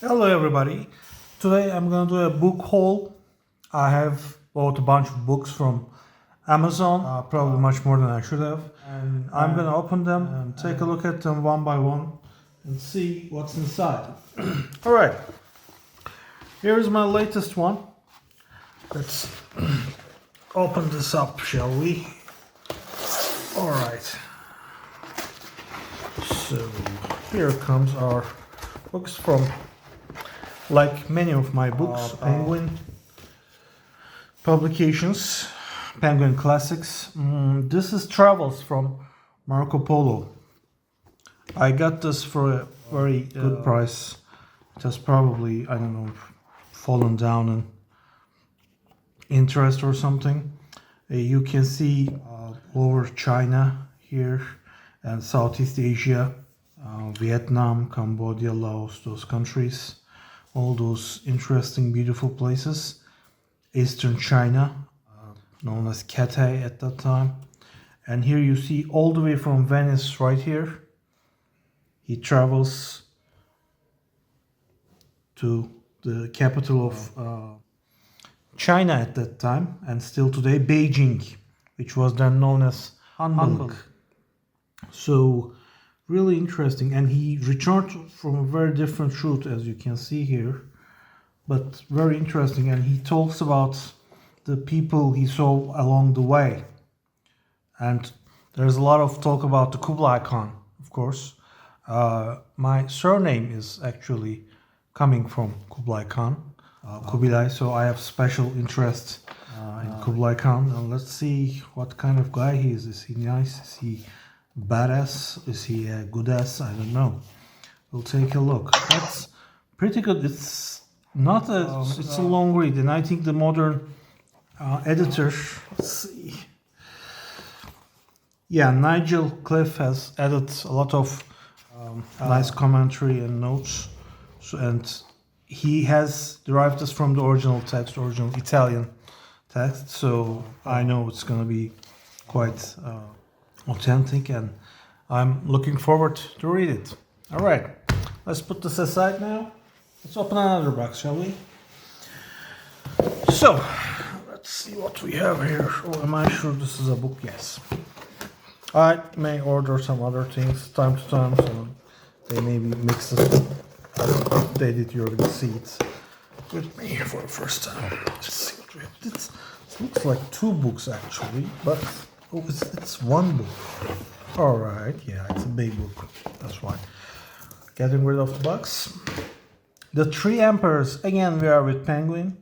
Hello everybody. Today I'm gonna do a book haul. I have bought a bunch of books from Amazon, probably much more than I should have. And I'm gonna open them and take a look at them one by one and see what's inside. Alright, here is my latest one. Let's open this up, shall we? Alright. So here comes our books from, like many of my books, Penguin publications, Penguin Classics. This is Travels from Marco Polo. I got this for a very good price. It has probably, I don't know, fallen down in interest or something. You can see over China here and Southeast Asia, Vietnam, Cambodia, Laos, those countries. All those interesting, beautiful places. Eastern China, known as Cathay at that time. And here you see all the way from Venice right here. He travels to the capital of China at that time, and still today, Beijing, which was then known as Hamburg. So really interesting, and he returned from a very different route, as you can see here, but very interesting. And he talks about the people he saw along the way, and there's a lot of talk about the Kublai Khan, of course. My surname is actually coming from Kublai Khan, Kubilai, so I have special interest in Kublai Khan. And let's see what kind of guy he is. Is he nice? Is he badass? Is he a good ass? I don't know. We'll take a look. That's pretty good. It's not a, it's a long read, and I think the modern editor, let's see. Yeah, Nigel Cliff has added a lot of nice commentary and notes, so, and he has derived this from the original text, original Italian text, so I know it's going to be quite authentic, and I'm looking forward to read it. All right, let's put this aside now. Let's open another box, shall we? So, let's see what we have here. Oh, am I sure this is a book? Yes. I may order some other things time to time, so they may be mixed as they did. You're gonna see it with me for the first time. Let's see what we have. This looks like two books actually, but oh, it's one book. All right, yeah, it's a big book. That's why. Getting rid of the box. The Three Emperors. Again, we are with Penguin.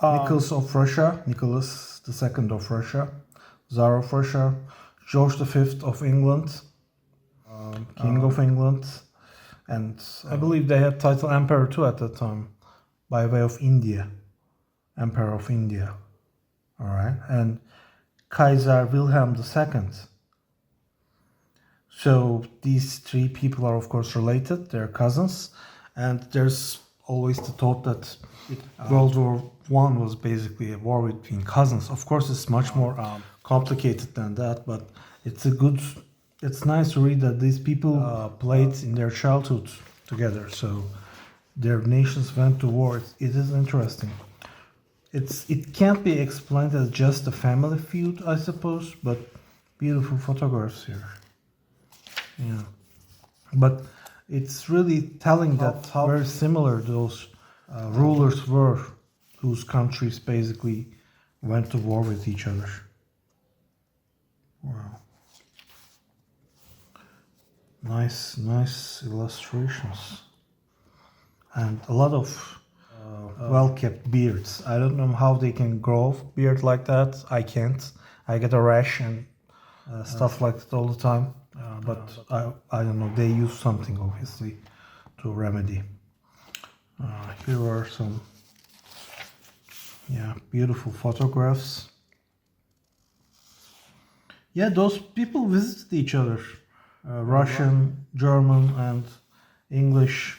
Nicholas of Russia, Nicholas II of Russia, Tsar of Russia, George V of England, King of England, and I believe they had title Emperor too at that time, by way of India, Emperor of India. All right, and Kaiser Wilhelm II. So these three people are of course related, they're cousins, and there's always the thought that World War I was basically a war between cousins. Of course, it's much more complicated than that, but it's nice to read that these people played in their childhood together, so their nations went to war. It is interesting. It can't be explained as just a family feud, I suppose, but beautiful photographs here. Yeah, but it's really telling that how very similar those rulers were, whose countries basically went to war with each other. Wow. Nice illustrations. And a lot of well-kept beards. I don't know how they can grow beard like that. I can't. I get a rash and stuff like that all the time. But I don't know. They use something obviously to remedy. Here are some beautiful photographs. Yeah, those people visited each other. Russian, German, and English.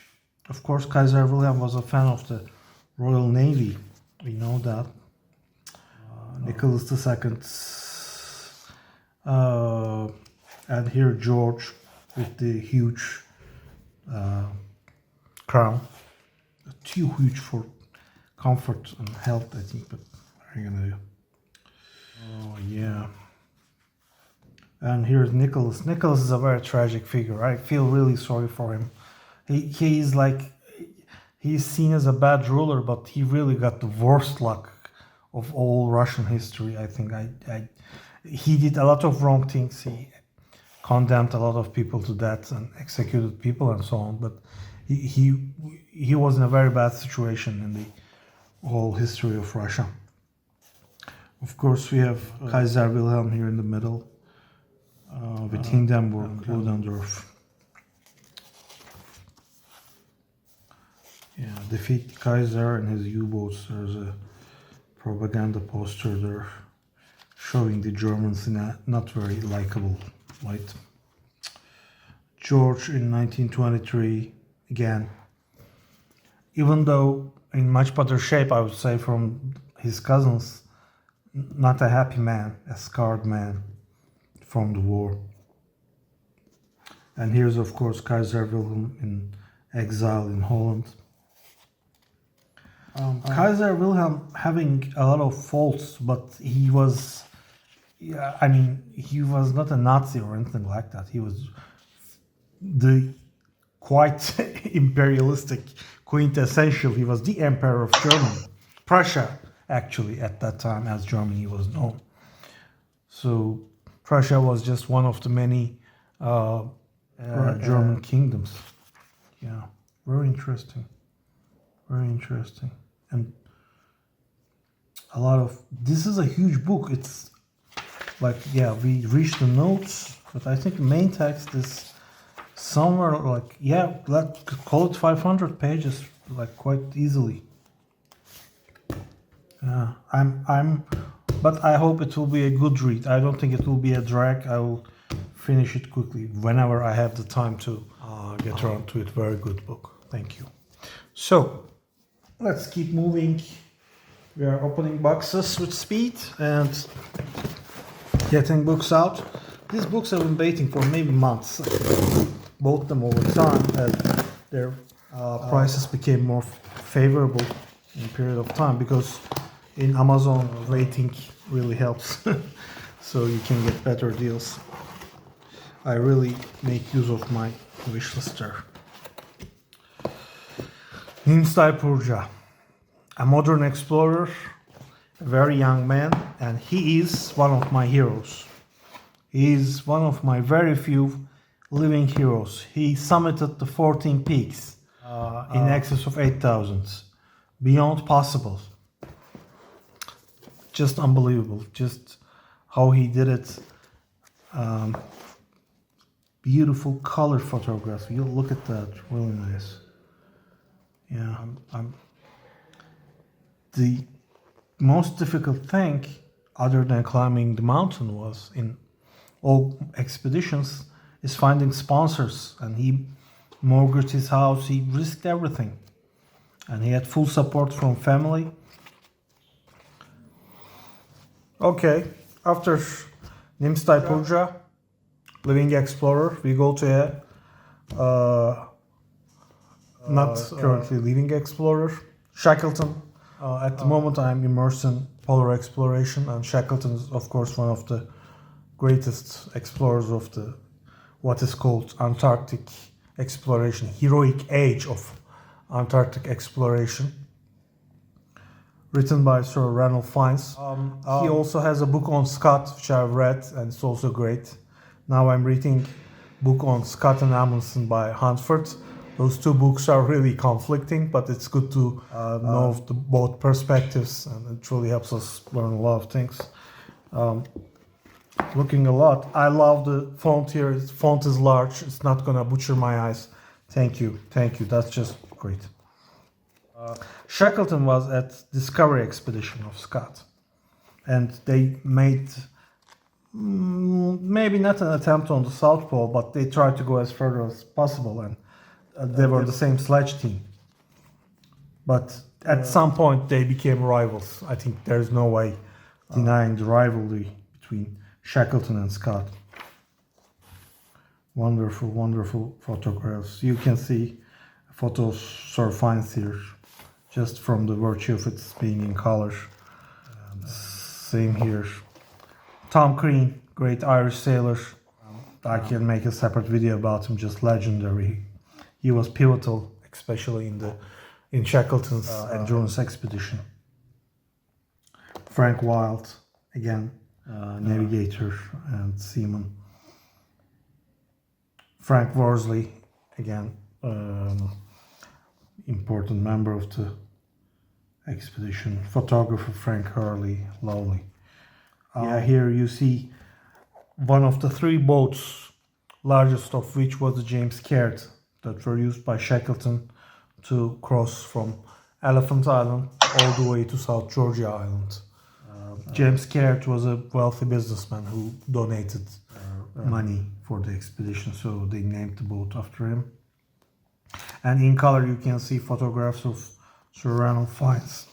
Of course, Kaiser Wilhelm was a fan of the Royal Navy. We know that. Nicholas II. And here George with the huge crown. too huge for comfort and health, I think, but what are you gonna do? Oh, yeah. And here's Nicholas. Nicholas is a very tragic figure. I feel really sorry for him. He's like, he's seen as a bad ruler, but he really got the worst luck of all Russian history, I think. He did a lot of wrong things. He condemned a lot of people to death and executed people and so on, but he was in a very bad situation in the whole history of Russia. Of course, we have Kaiser Wilhelm here in the middle, with Hindenburg, Ludendorff. Yeah, defeat Kaiser and his U-boats. There's a propaganda poster there showing the Germans in a not very likable light. George in 1923, again, even though in much better shape, I would say, from his cousins, not a happy man, a scarred man from the war. And here's, of course, Kaiser Wilhelm in exile in Holland. Kaiser Wilhelm having a lot of faults, but he was, yeah, I mean, he was not a Nazi or anything like that. He was the quite imperialistic quintessential. He was the emperor of Germany, Prussia, actually, at that time, as Germany was known. So Prussia was just one of the many German kingdoms. Yeah, very interesting. Very interesting. And a lot of, this is a huge book. It's like, yeah, we reached the notes, but I think the main text is somewhere like, yeah, let's call it 500 pages, like quite easily. Yeah, but I hope it will be a good read. I don't think it will be a drag. I will finish it quickly whenever I have the time to get around to it. Very good book. Thank you. So let's keep moving. We are opening boxes with speed and getting books out. These books have been waiting for maybe months. Bought them over time as their prices became more favorable in a period of time, because in Amazon waiting really helps. So you can get better deals. I really make use of my wish list there. Nimstai Purja, a modern explorer, a very young man, and he is one of my heroes. He is one of my very few living heroes. He summited the 14 peaks in excess of 8,000. Beyond possible. Just unbelievable. Just how he did it. Beautiful color photography. You look at that. Really nice. Yeah, the most difficult thing, other than climbing the mountain, was in all expeditions, is finding sponsors. And he mortgaged his house. He risked everything, and he had full support from family. Okay, after Nimstai Purja, living explorer, we go to a not currently living explorer, Shackleton. At the moment, I'm immersed in polar exploration, and Shackleton is, of course, one of the greatest explorers of the what is called Antarctic exploration, heroic age of Antarctic exploration, written by Sir Ranulph Fiennes. He also has a book on Scott, which I've read, and it's also great. Now I'm reading a book on Scott and Amundsen by Huntford. Those two books are really conflicting, but it's good to know both perspectives, and it really helps us learn a lot of things. Looking a lot. I love the font here. The font is large. It's not gonna butcher my eyes. Thank you. That's just great. Shackleton was at Discovery Expedition of Scott, and they made maybe not an attempt on the South Pole, but they tried to go as further as possible, and they were the same sledge team. But at some point they became rivals. I think there's no way denying the rivalry between Shackleton and Scott. Wonderful, wonderful photographs. You can see a photo of Sir Fiennes here. just from the virtue of its being in color. Same here. Tom Crean, great Irish sailor. I can make a separate video about him, just legendary. He was pivotal, especially in Shackleton's endurance expedition. Frank Wild, again, navigator and seaman. Frank Worsley, again, important member of the expedition. Photographer Frank Hurley, lovely. Here you see one of the 3 boats, largest of which was the James Caird, that were used by Shackleton to cross from Elephant Island all the way to South Georgia Island. James Caird was a wealthy businessman who donated money for the expedition, so they named the boat after him. And in color you can see photographs of Sir Ranulph Fiennes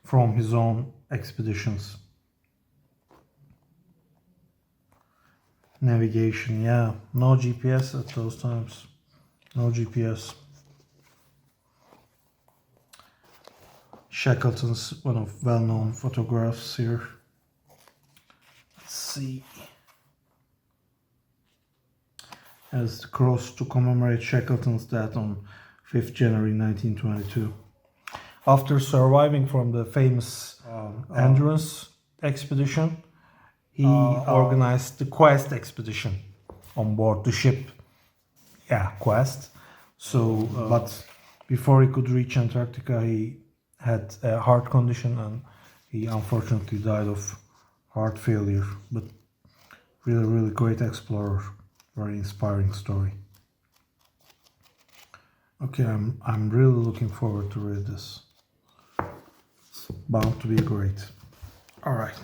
from his own expeditions. Navigation, yeah, no GPS at those times. No GPS. Shackleton's one of well-known photographs here. Let's see. As the cross to commemorate Shackleton's death on 5th January 1922. After surviving from the famous endurance expedition, he organized the Quest expedition on board the ship. Yeah, Quest. So, but before he could reach Antarctica, he had a heart condition and he unfortunately died of heart failure. But really, really great explorer. Very inspiring story. Okay, I'm really looking forward to read this. It's bound to be great. All right.